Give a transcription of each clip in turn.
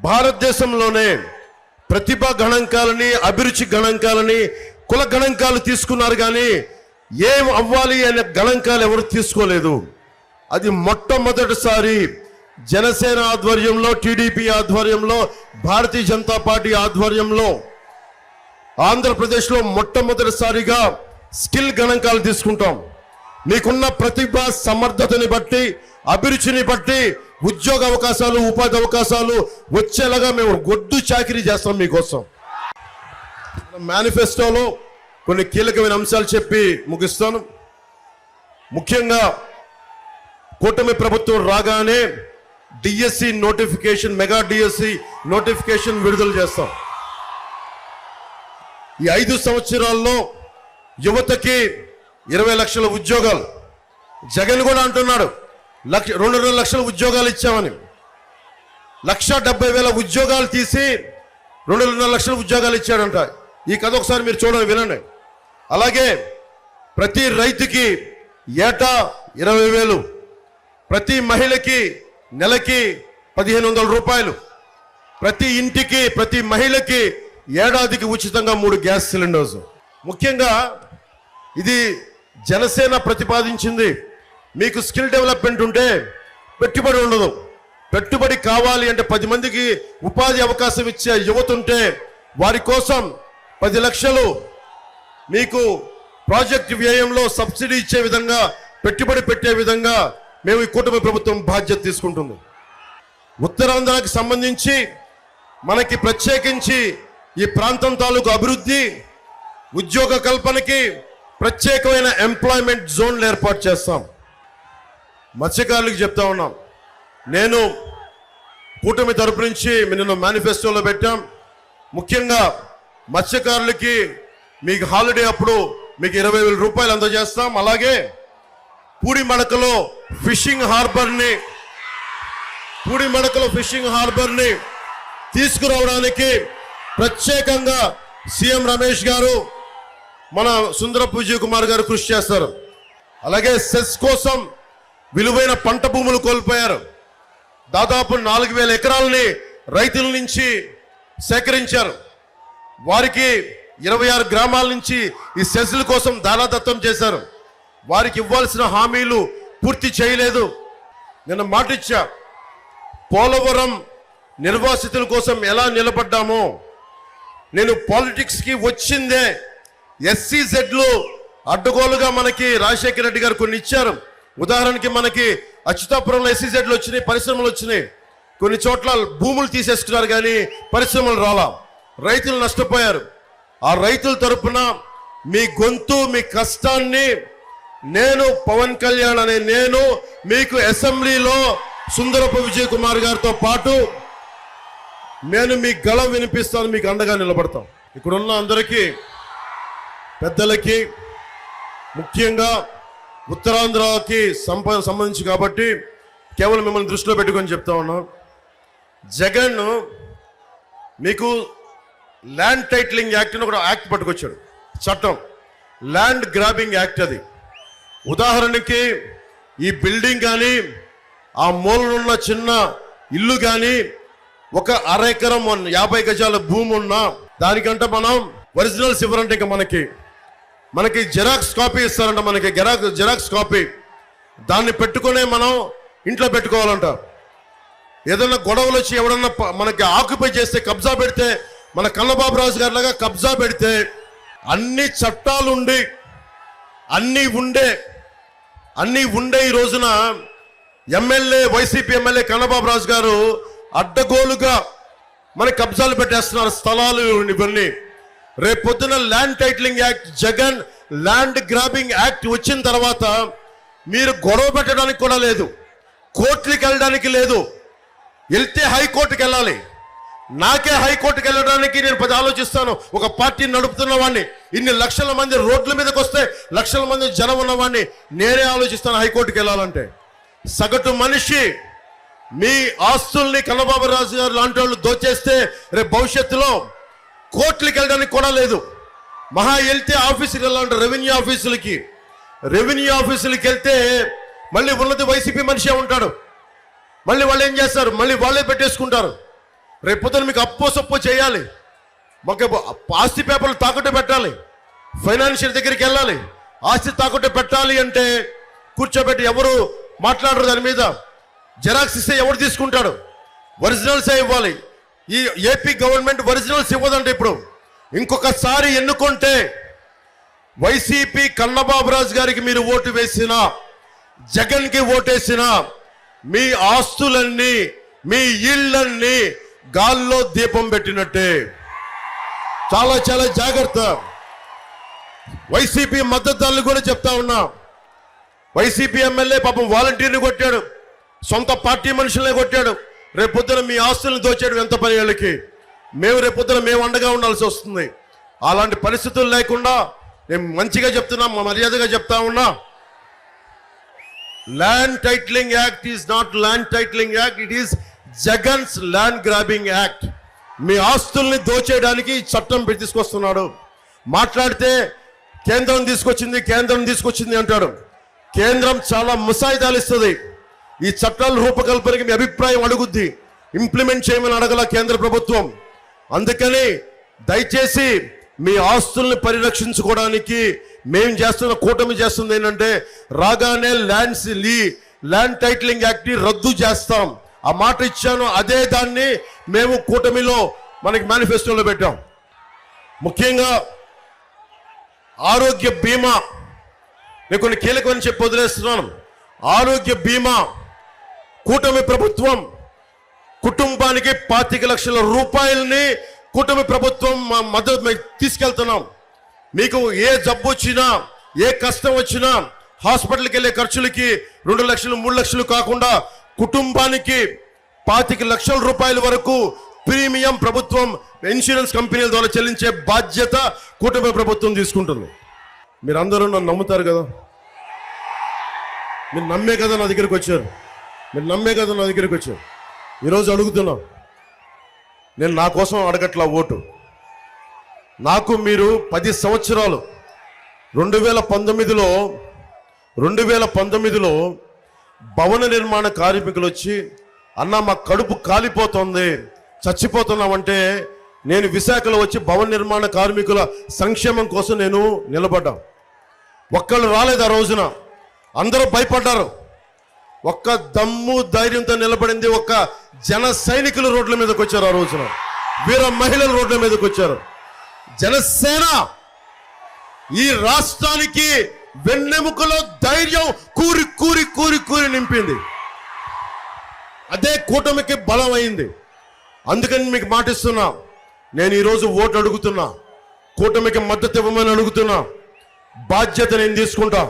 భారతదేశంలోనే ప్రతిభా గణాంకాలని, అభిరుచి గణాంకాలని, కుల గణాంకాలు తీసుకున్నారు, కానీ ఏం అవ్వాలి అనే గణాంకాలు ఎవరు తీసుకోలేదు. అది మొట్టమొదటిసారి జనసేన ఆధ్వర్యంలో, టీడీపీ ఆధ్వర్యంలో, భారతీయ జనతా పార్టీ ఆధ్వర్యంలో ఆంధ్రప్రదేశ్లో మొట్టమొదటిసారిగా స్కిల్ గణాంకాలు తీసుకుంటాం. మీకున్న ప్రతిభ సమర్థతని బట్టి, అభిరుచిని బట్టి ఉద్యోగ అవకాశాలు, ఉపాధి అవకాశాలు వచ్చేలాగా మేము గొడ్డు చాకిరీ చేస్తాం మీకోసం. మేనిఫెస్టోలో కొన్ని కీలకమైన అంశాలు చెప్పి ముగిస్తాను. ముఖ్యంగా కూటమి ప్రభుత్వం రాగానే DSC notification, mega DSC notification విడుదల చేస్తాం. ఈ 5 సంవత్సరాల్లో యువతకి 20 లక్షల ఉద్యోగాలు. జగన్ కూడా అంటున్నాడు 2.5 లక్షల ఉద్యోగాలు ఇచ్చామని. 1,70,000 ఉద్యోగాలు తీసి 2.5 లక్షల ఉద్యోగాలు ఇచ్చాడంట. ఈ కథ ఒకసారి మీరు చూడండి, వినండి. అలాగే ప్రతి రైతుకి ఏటా 20,000, ప్రతి మహిళకి నెలకి 1,500 రూపాయలు, ప్రతి ఇంటికి, ప్రతి మహిళకి ఏడాదికి ఉచితంగా 3 గ్యాస్ సిలిండర్స్. ముఖ్యంగా ఇది జనసేన ప్రతిపాదించింది. మీకు స్కిల్ డెవలప్మెంట్ ఉంటే పెట్టుబడి ఉండదు. పెట్టుబడి కావాలి అంటే 10 మందికి ఉపాధి అవకాశం ఇచ్చే యువత ఉంటే వారి కోసం 10 లక్షలు మీకు ప్రాజెక్ట్ వ్యయంలో సబ్సిడీ ఇచ్చే విధంగా, పెట్టుబడి పెట్టే విధంగా మేము ఈ కూటమి ప్రభుత్వం బాధ్యత తీసుకుంటుంది. ఉత్తరాంధ్రకి సంబంధించి మనకి ప్రత్యేకించి ఈ ప్రాంతం తాలూకు అభివృద్ధి, ఉద్యోగ కల్పనకి ప్రత్యేకమైన ఎంప్లాయ్మెంట్ జోన్లు ఏర్పాటు చేస్తాం. మత్స్యకారులకు చెప్తా ఉన్నాం. నేను కూటమి తరపు నుంచి నిన్న మేనిఫెస్టోలో పెట్టాం. ముఖ్యంగా మత్స్యకారులకి మీకు హాలిడే అప్పుడు మీకు 20,000 రూపాయలు అందజేస్తాం. అలాగే పూడిమడకలో ఫిషింగ్ హార్బర్ని తీసుకురావడానికి ప్రత్యేకంగా సీఎం రమేష్ గారు, మన సుందరపు విజయ్ కుమార్ గారు కృషి చేస్తారు. అలాగే సెస్ కోసం విలువైన పంట భూములు కోల్పోయారు. దాదాపు 4,000 ఎకరాలని రైతుల నుంచి సేకరించారు. వారికి 26 గ్రామాల నుంచి ఈ సెస్ల కోసం దానాదత్తం చేశారు. వారికి ఇవ్వాల్సిన హామీలు పూర్తి చేయలేదు. నిన్న మాటిచ్చా, పోలవరం నిర్వాసితుల కోసం ఎలా నిలబడ్డామో, నేను పాలిటిక్స్కి వచ్చిందే SCZలు అడ్డగోలుగా మనకి రాజశేఖర రెడ్డి గారు కొన్ని ఇచ్చారు. ఉదాహరణకి మనకి అచ్యుతాపురంలో SCZలు వచ్చినాయి, పరిశ్రమలు వచ్చినాయి. కొన్ని చోట్ల భూములు తీసేసుకున్నారు కానీ పరిశ్రమలు రాలా, రైతులు నష్టపోయారు. ఆ రైతుల తరపున మీ గొంతు, మీ కష్టాన్ని నేను, పవన్ కళ్యాణ్ అనే నేను, మీకు అసెంబ్లీలో సుందరపు విజయ్ కుమార్ గారితో పాటు నేను మీ గళం వినిపిస్తాను, మీకు అండగా నిలబడతాం. ఇక్కడున్న అందరికీ, పెద్దలకి, ముఖ్యంగా ఉత్తరాంధ్రకి సంబంధించి కాబట్టి కేవలం మిమ్మల్ని దృష్టిలో పెట్టుకొని చెప్తా ఉన్నాం. జగన్ మీకు ల్యాండ్ టైటిలింగ్ యాక్ట్ అని ఒక యాక్ట్ పట్టుకొచ్చాడు, చట్టం, ల్యాండ్ గ్రాబింగ్ యాక్ట్. అది ఉదాహరణకి ఈ బిల్డింగ్ కానీ, ఆ మూలనున్న చిన్న ఇల్లు కానీ, ఒక 1/2 ఎకరం 50 గజాల భూమి ఉన్నా దానికంటే మనం ఒరిజినల్స్ ఇవ్వరంటే ఇంకా మనకి జెరాక్స్ కాపీ ఇస్తారంట. మనకి జెరాక్స్ కాపీ దాన్ని పెట్టుకునే మనం ఇంట్లో పెట్టుకోవాలంట. ఏదైనా గొడవలు వచ్చి ఎవడన్నా మనకి ఆక్యుపై చేస్తే, కబ్జా పెడితే, మన కన్నబాబు రాజు గారి లాగా కబ్జా పెడితే, అన్ని చట్టాలుండి అన్నీ ఉండే ఈ రోజున వైసీపీ ఎమ్మెల్యే కన్నబాబు రాజు గారు అడ్డగోలుగా మన కబ్జాలు పెట్టేస్తున్నారు, స్థలాలు ఇవన్నీ. రేపొద్దున land titling act, Jagan land grabbing act వచ్చిన తర్వాత మీరు గొడవ పెట్టడానికి కూడా లేదు, కోర్టుకి వెళ్ళడానికి లేదు. వెళ్తే హైకోర్టుకి వెళ్ళాలి. నాకే హైకోర్టుకి వెళ్ళడానికి నేను 10 ఆలోచిస్తాను. ఒక పార్టీని నడుపుతున్న వాడిని, ఇన్ని లక్షల మంది రోడ్ల మీదకి వస్తే లక్షల మంది జనం ఉన్నవాడిని నేనే ఆలోచిస్తాను హైకోర్టుకి వెళ్ళాలంటే. సగటు మనిషి మీ ఆస్తుల్ని కన్నబాబు రాజు గారు లాంటి వాళ్ళు దోచేస్తే రేపు భవిష్యత్తులో కోర్టులకు వెళ్ళడానికి కూడా లేదు. మహా వెళ్తే ఆఫీసుకి వెళ్ళాలంటే రెవెన్యూ ఆఫీసులకి వెళ్తే మళ్ళీ ఉన్నది వైసీపీ మనిషే ఉంటాడు. మళ్ళీ వాళ్ళు ఏం చేస్తారు, మళ్ళీ వాళ్ళే పెట్టేసుకుంటారు. రేపు పొద్దున మీకు అప్పో సప్పో చేయాలి, మాకు ఆస్తి పేపర్లు తాకట్టు పెట్టాలి, ఫైనాన్షియల్ దగ్గరికి వెళ్ళాలి, ఆస్తి తాకట్టు పెట్టాలి అంటే కూర్చోబెట్టి ఎవరు మాట్లాడరు. దాని మీద జెరాక్స్ ఇస్తే ఎవరు తీసుకుంటాడు? ఒరిజినల్సే ఇవ్వాలి. ఈ ఏపీ గవర్నమెంట్ ఒరిజినల్స్ ఇవ్వదంటే ఇప్పుడు ఇంకొకసారి ఎన్నుకుంటే వైసీపీ కన్నబాబురాజు గారికి మీరు ఓటు వేసినా, జగన్కి ఓటేసినా మీ ఆస్తులన్నీ, మీ ఇళ్ళన్నీ గాల్లో దీపం పెట్టినట్టే. చాలా చాలా జాగ్రత్త. వైసీపీ మద్దతుదారులు కూడా చెప్తా ఉన్నా, వైసీపీ ఎమ్మెల్యే పాపం వాలంటీర్ని కొట్టాడు, సొంత పార్టీ మనుషులనే కొట్టాడు. రేపొద్దున మీ ఆస్తులను దోచేయడం ఎంత పని వాళ్ళకి. రేపొద్దున మేము అండగా ఉండాల్సి వస్తుంది. అలాంటి పరిస్థితులు లేకుండా నేను మంచిగా చెప్తున్నా, మర్యాదగా చెప్తా ఉన్నా, land titling act is not land titling act, it is Jagan's land grabbing act. మీ ఆస్తుల్ని దోచేయడానికి చట్టం తీసుకొస్తున్నాడు. మాట్లాడితే కేంద్రం తీసుకొచ్చింది అంటాడు. కేంద్రం చాలా ముసాయిదాలు ఇస్తుంది. ఈ చట్టాల రూపకల్పనకి మీ అభిప్రాయం అడుగుద్ది, ఇంప్లిమెంట్ చేయమని అడగల కేంద్ర ప్రభుత్వం. అందుకని దయచేసి మీ ఆస్తుల్ని పరిరక్షించుకోవడానికి మేము చేస్తున్న, కూటమి చేస్తుంది ఏంటంటే రాగానే ల్యాండ్ టైటిలింగ్ యాక్ట్ ని రద్దు చేస్తాం. ఆ మాట ఇచ్చాను, అదే దాన్ని మేము కూటమిలో మనకి మేనిఫెస్టోలో పెట్టాం. ముఖ్యంగా ఆరోగ్య బీమా నేను కొన్ని కీలకమని చెప్పి వదిలేస్తున్నాను. ఆరోగ్య బీమా కూటమి ప్రభుత్వం కుటుంబానికి 25 లక్షల రూపాయలని కూటమి ప్రభుత్వం మద్దతు తీసుకెళ్తున్నాం. మీకు ఏ జబ్బు వచ్చినా, ఏ కష్టం వచ్చినా హాస్పిటల్కి వెళ్ళే ఖర్చులకి 2 లక్షలు 3 లక్షలు కాకుండా కుటుంబానికి 25 లక్షల రూపాయల వరకు ప్రీమియం ప్రభుత్వం ఇన్సూరెన్స్ కంపెనీల ద్వారా చెల్లించే బాధ్యత కూటమి ప్రభుత్వం తీసుకుంటుంది. మీరందరూ నన్ను నమ్ముతారు కదా, మీరు నమ్మే కదా నా దగ్గరికి వచ్చారు, ఈరోజు అడుగుతున్నా. నేను నా కోసం అడగట్లా ఓటు. నాకు మీరు 10 సంవత్సరాలు 2019లో భవన నిర్మాణ కార్మికులు వచ్చి, అన్న మా కడుపు కాలిపోతుంది, చచ్చిపోతున్నామంటే నేను విశాఖలో వచ్చి భవన నిర్మాణ కార్మికుల సంక్షేమం కోసం నేను నిలబడ్డా. ఒక్కళ్ళు రాలేదు ఆ రోజున, అందరూ భయపడ్డారు. ఒక్క దమ్ము ధైర్యంతో నిలబడింది ఒక్క జన సైనికులు రోడ్ల మీదకి వచ్చారు. ఆ రోజున వీర మహిళలు రోడ్ల మీదకి వచ్చారు. జనసేన ఈ రాష్ట్రానికి వెన్నెముకలో ధైర్యం కూరి కూరి కూరి కూరి నింపింది. అదే కూటమికి బలం అయింది. అందుకని మీకు మాటిస్తున్నా, నేను ఈరోజు ఓటు అడుగుతున్నా, కూటమికి మద్దతు ఇవ్వమని అడుగుతున్నా. బాధ్యత నేను తీసుకుంటా.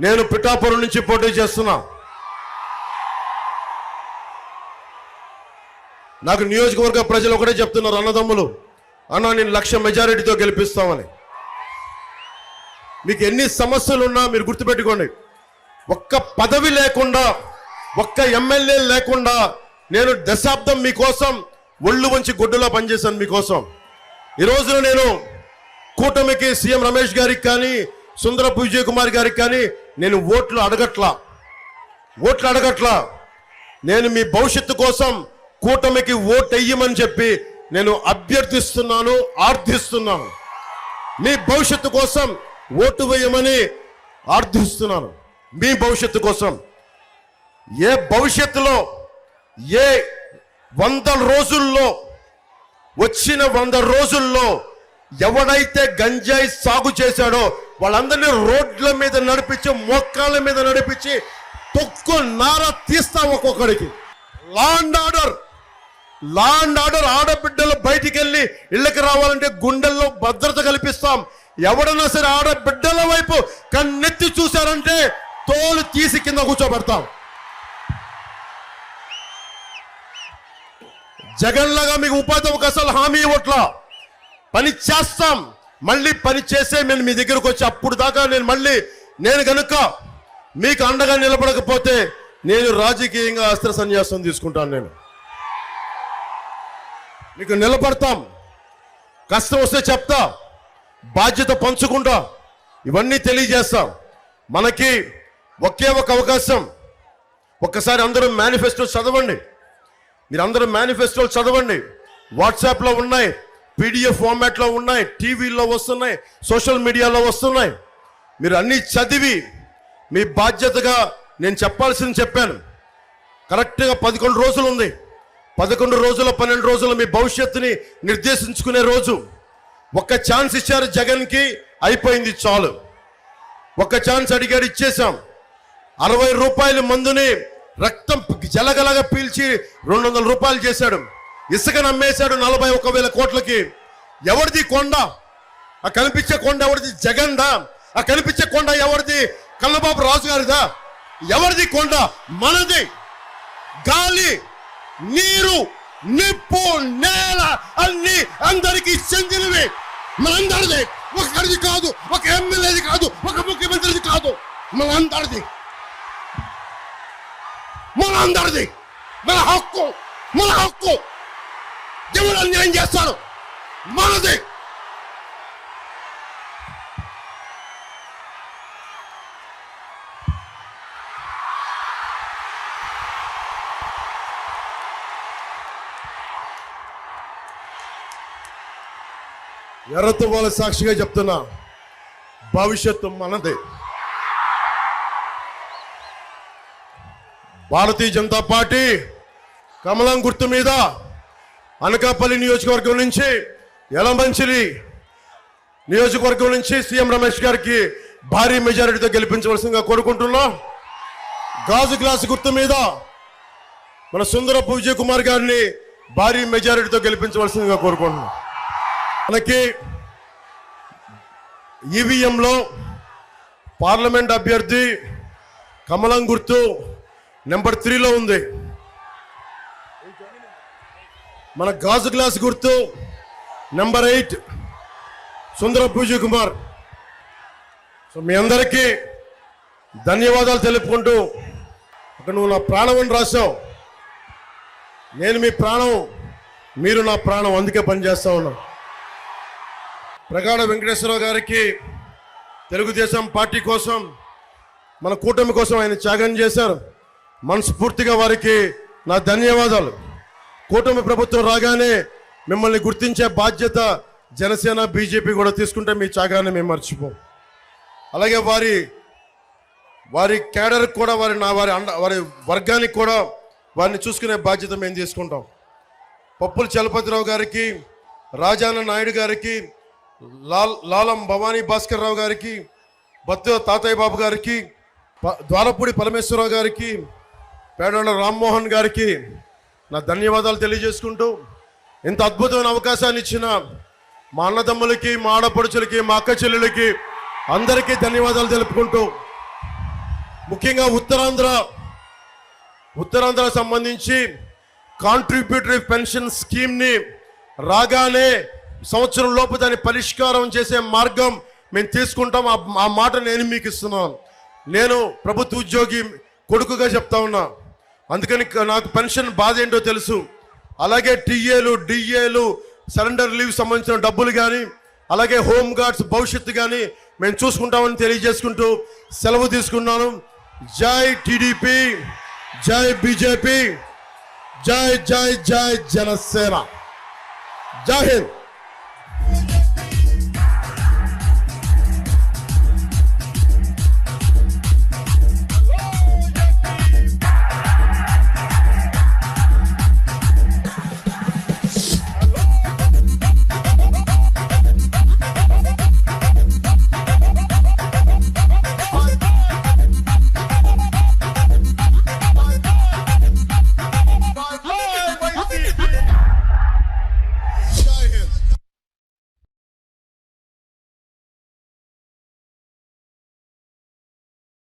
నేను పిఠాపురం నుంచి పోటీ చేస్తున్నా. నాకు నియోజకవర్గ ప్రజలు ఒకటే చెప్తున్నారు, అన్నదమ్ములు, అన్న నేను 1,00,000 మెజారిటీతో గెలిపిస్తామని. మీకు ఎన్ని సమస్యలున్నా మీరు గుర్తుపెట్టుకోండి, ఒక్క పదవి లేకుండా, ఒక్క ఎమ్మెల్యే లేకుండా నేను దశాబ్దం మీకోసం ఒళ్ళు వంచి గొడ్డులా పనిచేశాను మీకోసం. ఈరోజు నేను కూటమికి సీఎం రమేష్ గారికి కానీ, సుందరపు విజయ్ కుమార్ గారికి కానీ నేను ఓట్లు అడగట్లా. నేను మీ భవిష్యత్తు కోసం కూటమికి ఓటు వెయ్యమని చెప్పి నేను అభ్యర్థిస్తున్నాను, ఆర్థిస్తున్నాను. మీ భవిష్యత్తు కోసం ఓటు వేయమని ఆర్థిస్తున్నాను. మీ భవిష్యత్తు కోసం. ఏ భవిష్యత్తులో, ఏ 100 రోజుల్లో, వచ్చిన 100 రోజుల్లో ఎవడైతే గంజాయి సాగు చేశాడో వాళ్ళందరినీ రోడ్ల మీద నడిపించి, మోకాళ్ళ మీద నడిపించి తొక్కు నార తీస్తాం ఒక్కొక్కడికి. లా అండ్ ఆర్డర్ ఆడబిడ్డలు బయటికి వెళ్ళి ఇళ్ళకి రావాలంటే గుండెల్లో భద్రత కల్పిస్తాం. ఎవడన్నా సరే ఆడబిడ్డల వైపు కన్నెత్తి చూశారంటే తోలు తీసి కింద కూర్చోబెడతాం. జగన్ లాగా మీకు ఉపాధి అవకాశాలు హామీ ఇవ్వట్లా. పని చేస్తాం, మళ్ళీ పని చేసే నేను మీ దగ్గరకు వచ్చి అప్పుడు దాకా నేను కనుక మీకు అండగా నిలబడకపోతే నేను రాజకీయంగా అస్త్ర సన్యాసం తీసుకుంటాను. నేను మీకు నిలబడతాం. కష్టం వస్తే చెప్తా, బాధ్యత పంచుకుంటా, ఇవన్నీ తెలియజేస్తాం. మనకి ఒకే ఒక అవకాశం, ఒక్కసారి అందరూ మేనిఫెస్టో చదవండి. మీరు అందరూ మేనిఫెస్టోలు చదవండి. వాట్సాప్లో ఉన్నాయి, పీడిఎఫ్ ఫార్మాట్లో ఉన్నాయి, టీవీలో వస్తున్నాయి, సోషల్ మీడియాలో వస్తున్నాయి. మీరు అన్నీ చదివి మీ బాధ్యతగా నేను చెప్పాల్సింది చెప్పాను. కరెక్ట్గా 11 రోజులు ఉంది. 11 రోజుల 12 రోజులు మీ భవిష్యత్తుని నిర్దేశించుకునే రోజు. ఒక్క ఛాన్స్ ఇచ్చారు జగన్కి, అయిపోయింది చాలు. ఒక్క ఛాన్స్ అడిగాడు, ఇచ్చేశాం. 60 రూపాయల మందుని రక్తం జలగలగా పీల్చి 200 రూపాయలు చేశాడు. ఇసుక నమ్మేశాడు 41,000 కోట్లకి. ఎవరిది కొండ? ఆ కనిపించే కొండ ఎవరిది? జగన్దా? ఆ కనిపించే కొండ ఎవరిది? కన్నబాబు రాజు గారిదా? ఎవరిది కొండ? మనది. గాలి, నీరు, నిప్పు, నేల అన్ని అందరికీ చెందినవి. మనందరిది. ఒకరిది కాదు, ఒక ఎమ్మెల్యేది కాదు, ఒక ముఖ్యమంత్రిది కాదు, మనందరిది. మనందరిది. మన హక్కు, మన హక్కు. దేవుడు అన్యాయం చేస్తాడు, మనది. ఎర్రతో వాళ్ళ సాక్షిగా చెప్తున్నా, భవిష్యత్తు మనదే. భారతీయ జనతా పార్టీ కమలం గుర్తు మీద అనకాపల్లి నియోజకవర్గం నుంచి, యలమంచిలి నియోజకవర్గం నుంచి సీఎం రమేష్ గారికి భారీ మెజారిటీతో గెలిపించవలసిందిగా కోరుకుంటున్నాం. గాజు గ్లాసు గుర్తు మీద మన సుందరపు విజయ్ కుమార్ గారిని భారీ మెజారిటీతో గెలిపించవలసిందిగా కోరుకుంటున్నాం. మనకి ఈవీఎంలో పార్లమెంట్ అభ్యర్థి కమలం గుర్తు నెంబర్ 3లో ఉంది. మన గాజు గ్లాస్ గుర్తు నెంబర్ 8 సుందరపు విజయ్ కుమార్. సో మీ అందరికీ ధన్యవాదాలు తెలుపుకుంటూ, అక్కడ నువ్వు నా ప్రాణం అని రాశావు. నేను మీ ప్రాణం, మీరు నా ప్రాణం, అందుకే పనిచేస్తా ఉన్నా. ప్రగాఢ వెంకటేశ్వరరావు గారికి తెలుగుదేశం పార్టీ కోసం, మన కూటమి కోసం ఆయన త్యాగం చేశారు. మనస్ఫూర్తిగా వారికి నా ధన్యవాదాలు. కూటమి ప్రభుత్వం రాగానే మిమ్మల్ని గుర్తించే బాధ్యత జనసేన, బీజేపీ కూడా తీసుకుంటే మీ త్యాగాన్ని మేము మర్చిపోం. అలాగే వారి క్యాడర్కి కూడా, వారి వర్గానికి కూడా వారిని చూసుకునే బాధ్యత మేము తీసుకుంటాం. పప్పుల చలపతిరావు గారికి, రాజాన నాయుడు గారికి, లాలం భవానీ భాస్కర్ రావు గారికి, బత్తు తాతయ్య బాబు గారికి, ద్వారపూడి పరమేశ్వరరావు గారికి, పేడోళ్ళ రామ్మోహన్ గారికి నా ధన్యవాదాలు తెలియజేసుకుంటూ, ఇంత అద్భుతమైన అవకాశాన్ని ఇచ్చిన మా అన్నదమ్ములకి, మా ఆడపడుచులకి, మా అక్క చెల్లెలకి అందరికీ ధన్యవాదాలు తెలుపుకుంటూ, ముఖ్యంగా ఉత్తరాంధ్ర సంబంధించి కాంట్రిబ్యూటరీ పెన్షన్ స్కీమ్ని రాగానే సంవత్సరం లోపు దాన్ని పరిష్కారం చేసే మార్గం మేము తీసుకుంటాం. ఆ మాట నేను మీకు ఇస్తున్నాను. నేను ప్రభుత్వ ఉద్యోగి కొడుకుగా చెప్తా ఉన్నా, అందుకని నాకు పెన్షన్ బాధ ఏంటో తెలుసు. అలాగే టీఏలు, డిఏలు, సరెండర్ లీవ్ సంబంధించిన డబ్బులు కానీ, అలాగే హోమ్ గార్డ్స్ భవిష్యత్తు కానీ మేము చూసుకుంటామని తెలియజేసుకుంటూ సెలవు తీసుకున్నాను. జై టీడీపీ, జై బీజేపీ, జై జై జై జనసేన. జై హింద్.